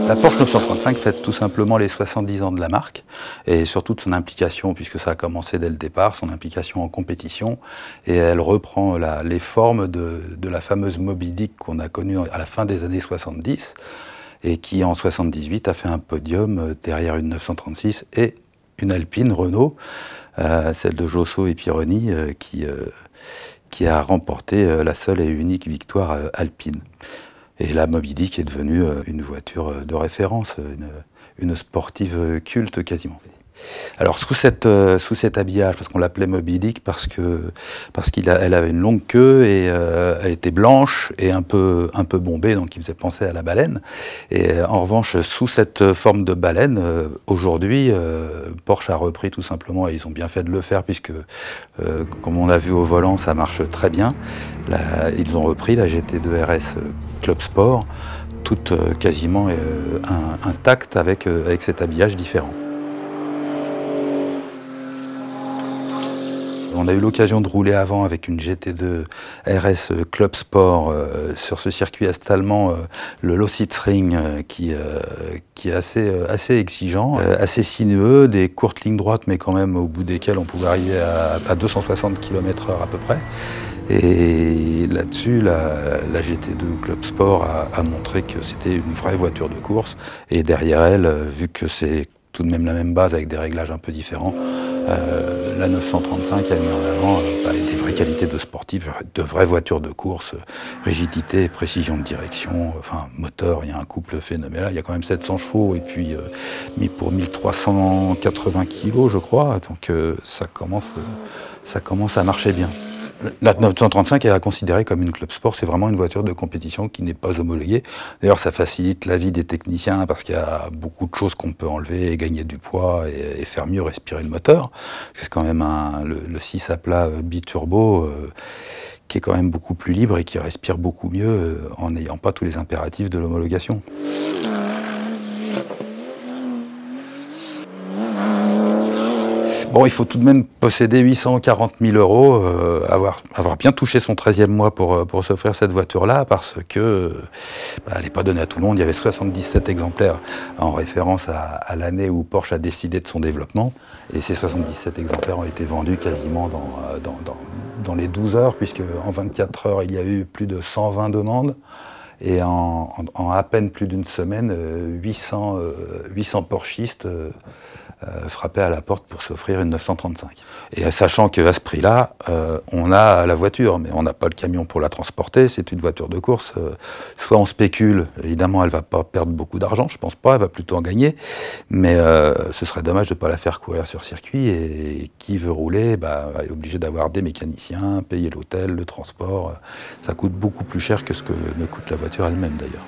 La Porsche 935 fête tout simplement les 70 ans de la marque et surtout de son implication, puisque ça a commencé dès le départ, son implication en compétition, et elle reprend les formes de la fameuse Moby Dick qu'on a connue à la fin des années 70 et qui en 78 a fait un podium derrière une 936 et une Alpine Renault, celle de Josso et Pironi, qui a remporté la seule et unique victoire alpine. Et la Moby Dick est devenue une voiture de référence, une sportive culte quasiment. Alors sous cet habillage, parce qu'on l'appelait Moby Dick parce qu'elle avait une longue queue et elle était blanche et un peu bombée, donc il faisait penser à la baleine. Et en revanche, sous cette forme de baleine, aujourd'hui, Porsche a repris tout simplement, et ils ont bien fait de le faire puisque, comme on l'a vu au volant, ça marche très bien. Ils ont repris la GT2 RS Club Sport, toute quasiment intacte avec cet habillage différent. On a eu l'occasion de rouler avant avec une GT2 RS Club Sport sur ce circuit est-allemand, le Lausitzring, qui est assez exigeant, assez sinueux, des courtes lignes droites, mais quand même au bout desquelles on pouvait arriver à 260 km/h à peu près. Et là-dessus, la GT2 Club Sport a montré que c'était une vraie voiture de course. Et derrière elle, vu que c'est tout de même la même base avec des réglages un peu différents, la 935 a mis en avant des vraies qualités de sportif, de vraies voitures de course, rigidité, précision de direction, enfin moteur, il y a un couple phénoménal, il y a quand même 700 chevaux et puis pour 1380 kg je crois, donc ça commence à marcher bien. La 935 est considérée comme une club sport, c'est vraiment une voiture de compétition qui n'est pas homologuée. D'ailleurs, ça facilite la vie des techniciens parce qu'il y a beaucoup de choses qu'on peut enlever et gagner du poids et faire mieux respirer le moteur. C'est quand même le 6 à plat biturbo qui est quand même beaucoup plus libre et qui respire beaucoup mieux en n'ayant pas tous les impératifs de l'homologation. Bon, il faut tout de même posséder 840 000 €, avoir bien touché son 13e mois pour s'offrir cette voiture-là, parce que elle n'est pas donnée à tout le monde. Il y avait 77 exemplaires en référence à l'année où Porsche a décidé de son développement. Et ces 77 exemplaires ont été vendus quasiment dans les 12 heures, puisque en 24 heures, il y a eu plus de 120 demandes. Et en à peine plus d'une semaine, 800 Porschistes frappaient à la porte pour s'offrir une 935. Et sachant qu'à ce prix-là, on a la voiture, mais on n'a pas le camion pour la transporter, c'est une voiture de course. Soit on spécule, évidemment elle ne va pas perdre beaucoup d'argent, je ne pense pas, elle va plutôt en gagner, mais ce serait dommage de ne pas la faire courir sur circuit, et qui veut rouler est obligé d'avoir des mécaniciens, payer l'hôtel, le transport, ça coûte beaucoup plus cher que ce que ne coûte la voiture elle-même d'ailleurs.